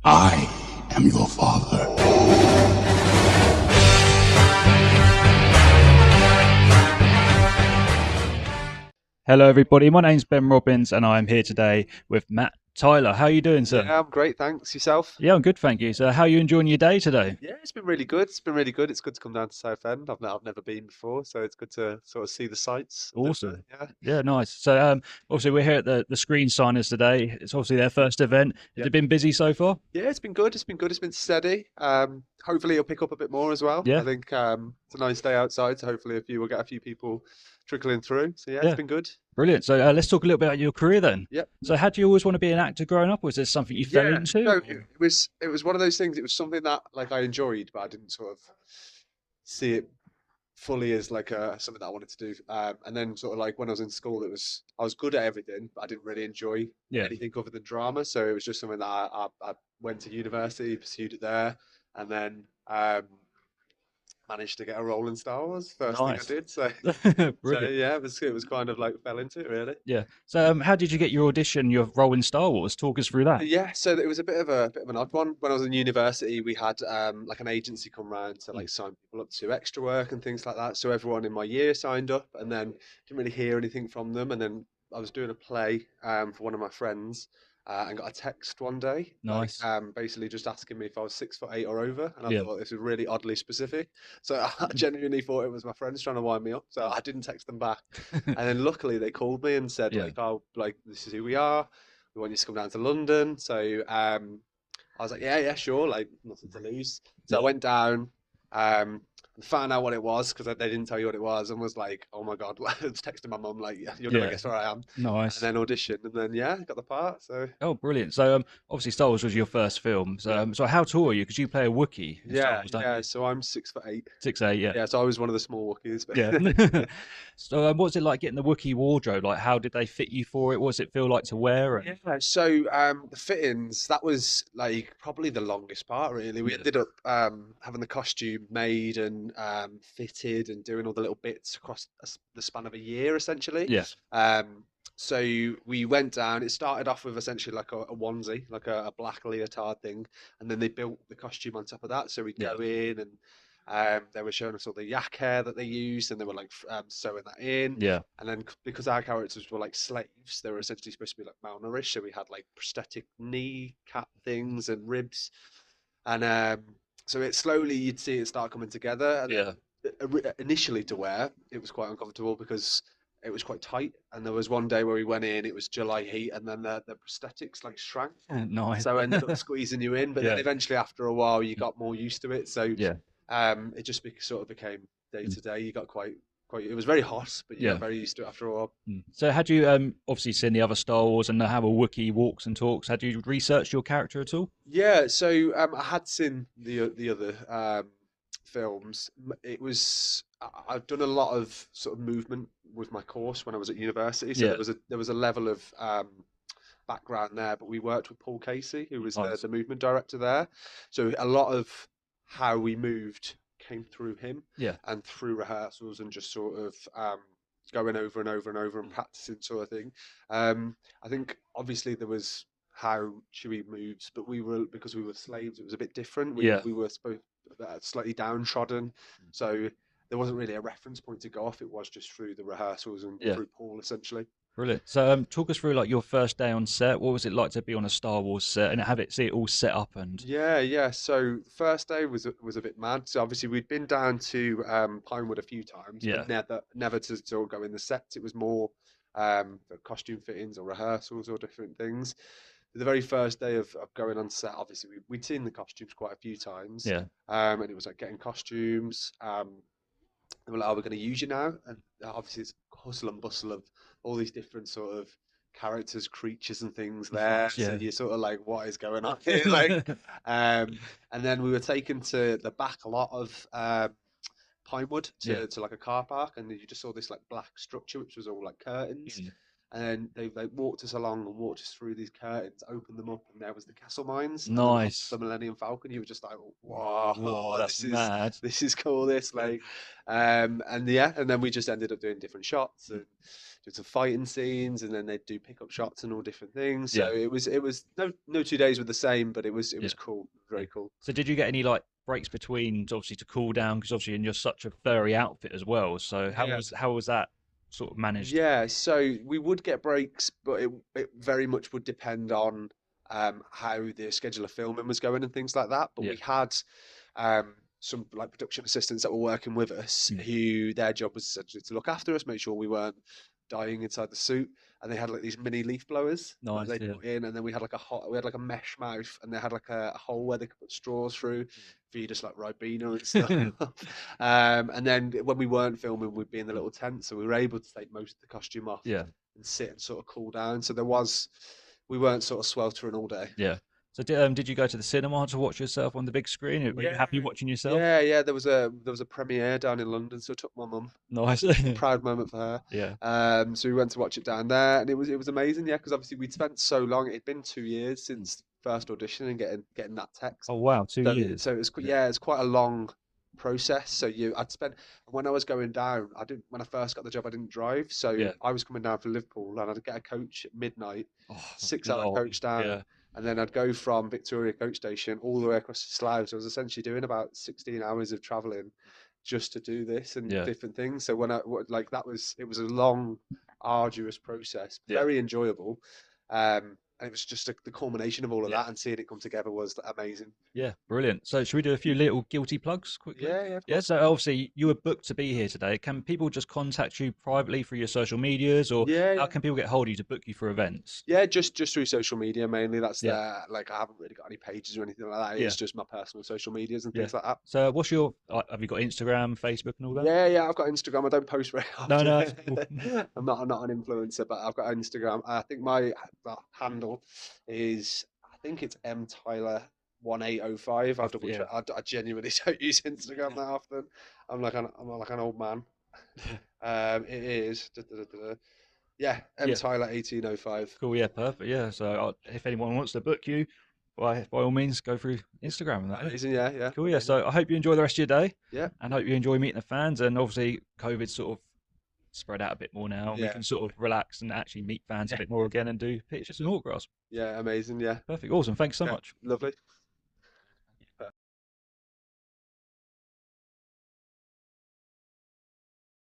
I am your father. Hello, everybody. My name's Ben Robbins, and I'm here today with Matt Tyler. How are you doing, sir? Yeah, I'm great, thanks. Yourself? Yeah, I'm good, thank you. So, how are you enjoying your day today? Yeah, it's been really good. It's been really good. It's good to come down to Southend. I've never been before, so it's good to sort of see the sights a little bit. Awesome. Yeah. Yeah, nice. So, obviously, we're here at the Screen Signers today. It's obviously their first event. Has Yeah. it been busy so far? Yeah, it's been good. It's been good. It's been steady. Hopefully it'll pick up a bit more as well. Yeah, I think it's a nice day outside, so hopefully we'll get a few people trickling through. So yeah, it's yeah, been good. brilliant. So, let's talk a little bit about your career then. Yep. So, had you always want to be an actor growing up, or was this something you fell Yeah. into? No, it was one of those things. It was something that like I enjoyed, but I didn't sort of see it fully as like something that I wanted to do. And then sort of like when I was in school, I was good at everything, but I didn't really enjoy Yeah, anything other than drama. So it was just something that I went to university, pursued it there, and then managed to get a role in Star Wars. First thing I nice. did. So so Brilliant. yeah, it was kind of like fell into it really. Yeah. So, how did you get your audition, your role in Star Wars? Talk us through that. Yeah, so it was a bit of an odd one. When I was in university, we had like an agency come round to Mm. like sign people up to extra work and things like that. So everyone in my year signed up, and then didn't really hear anything from them. And then I was doing a play for one of my friends, and got a text one day, like Nice. basically just asking me if I was 6'8" or over, and I Yeah. thought this was really oddly specific. So I genuinely thought it was my friends trying to wind me up. So Oh. I didn't text them back, and then luckily they called me and said Yeah. like, "Oh, like this is who we are. We want you to come down to London." So I was like, yeah, yeah, sure, like nothing to lose. So I Yeah. went down, and found out what it was because they didn't tell you what it was, and was like, oh my God, I was texting my mum like, yeah, you'll never Yeah. guess where I am. And Nice. then auditioned, and then yeah, got the part. So Oh, brilliant. So, obviously, Star Wars was your first film. So, yeah, so how tall are you? Because you play a Wookiee in Star yeah, Wars, don't yeah. you? So I'm 6'8". 6'8", yeah. Yeah, so I was one of the small Wookiees, Yeah. but So, what was it like getting the Wookiee wardrobe? Like, how did they fit you for it? What does it feel like to wear? And yeah, so the fittings, that was like probably the longest part really. We yeah, ended up having the costume made and fitted and doing all the little bits across the span of a year essentially. yeah, Um, so we went down, it started off with essentially like a onesie, like a black leotard thing, and then they built the costume on top of that. So we'd yeah, go in and they were showing us all the yak hair that they used, and they were like sewing that in. yeah, And then because our characters were like slaves, they were essentially supposed to be like malnourished. So we had like prosthetic knee cap things and ribs. And so it slowly you'd see it start coming together. And yeah. then initially to wear, it was quite uncomfortable because it was quite tight. And there was one day where we went in, it was July heat, and then the prosthetics like shrank. Nice. So I ended up squeezing you in. But then Yeah, eventually, after a while, you got more used to it. So yeah, it just sort of became day mm, to day. You got quite. It was very hot, but you yeah. got very used to it after a while. Mm. So, had you obviously seen the other Star Wars and know how a Wookiee walks and talks? Had you researched your character at all? Yeah, so I had seen the other films. I've done a lot of sort of movement with my course when I was at university, so Yeah, there was a level of background there. But we worked with Paul Casey, who was nice. the movement director there, so a lot of how we moved came through him Yeah, and through rehearsals and just sort of going over and over and over and mm, practicing sort of thing. I think obviously there was how Chewie moves, but we were because we were slaves, it was a bit different. yeah. We were supposed slightly downtrodden, so there wasn't really a reference point to go off. It was just through the rehearsals and Yeah. through Paul essentially. Brilliant. So, talk us through like your first day on set. What was it like to be on a Star Wars set and have it see it all set up and Yeah, yeah. So the first day was a bit mad. So obviously we'd been down to Pinewood a few times, yeah, but never to sort of go in the sets. It was more for costume fittings or rehearsals or different things. The very first day of going on set, obviously we'd seen the costumes quite a few times, yeah, and it was like getting costumes. They were like, "Are we going to use you now?" And obviously it's hustle and bustle of all these different sort of characters, creatures, and things there. nice, So yeah, you're sort of like, "What is going on here?" Like, and then we were taken to the back a lot of Pinewood yeah, to like a car park, and you just saw this like black structure which was all like curtains. mm, And then they walked us along and walked us through these curtains, opened them up, and there was the castle mines and the nice. Millennium Falcon. You were just like, "Wow, Whoa, that's mad. this is cool." This like, and yeah, and then we just ended up doing different shots and do some fighting scenes, and then they'd do pickup shots and all different things. So Yeah. it was no 2 days were the same, but it was Yeah. cool, very cool. So did you get any like breaks between, obviously, to cool down? Because obviously, and you're such a furry outfit as well. So Yeah. how was that sort of managed? Yeah, so we would get breaks, but it very much would depend on how the schedule of filming was going and things like that. But Yeah. we had some like production assistants that were working with us Mm. who their job was essentially to look after us, make sure we weren't dying inside the suit. And they had like these mini leaf blowers that Nice, they'd yeah. put in, and then we had like a mesh mouth, and they had like a hole where they could put straws through, feed us like Ribena and stuff. And then when we weren't filming, we'd be in the little tent, so we were able to take most of the costume off Yeah. and sit and sort of cool down. So we weren't sort of sweltering all day. Yeah. So did you go to the cinema to watch yourself on the big screen? Were you happy watching yourself? Yeah. There was a premiere down in London, so I took my mum. Nice. Proud moment for her. Yeah. So we went to watch it down there, and it was amazing. Yeah, because obviously we'd spent so long. It'd been 2 years since first audition and getting that text. Oh wow, 2 years. So it was it's quite a long process. So I'd spent when I was going down. When I first got the job, I didn't drive, so Yeah. I was coming down from Liverpool, and I'd get a coach at midnight, Oh, 6 hour God. coach down. Yeah. And then I'd go from Victoria Coach Station all the way across the Slough. So I was essentially doing about 16 hours of travelling just to do this and Yeah. different things. So it was a long, arduous process, Yeah. very enjoyable. And it was just the culmination of all of that, and seeing it come together was amazing. Yeah, brilliant. So should we do a few little guilty plugs quickly? Yeah. Yeah, so obviously you were booked to be here today. Can people just contact you privately through your social medias, or how can people get hold of you to book you for events? Yeah, just through social media mainly. That's Yeah. like I haven't really got any pages or anything like that. Yeah. It's just my personal social medias and Yeah. things like that. So what's your, have you got Instagram, Facebook and all that? Yeah, I've got Instagram. I don't post very No, often. no, it's cool. I'm not an influencer, but I've got Instagram. I think my handle is, I think it's mtyler1805. I'll double check. I genuinely don't use Instagram that often. I'm like an old man. It is. Yeah, mtyler1805. Cool, yeah, perfect. Yeah, so if anyone wants to book you, by all means, go through Instagram and that. Amazing, yeah. Cool, yeah. So I hope you enjoy the rest of your day. Yeah. And hope you enjoy meeting the fans. And obviously, COVID's sort of spread out a bit more now. Yeah. We can sort of relax and actually meet fans a bit more again and do pictures and autographs. Yeah, amazing, yeah. Perfect. Awesome. Thanks so much. Lovely.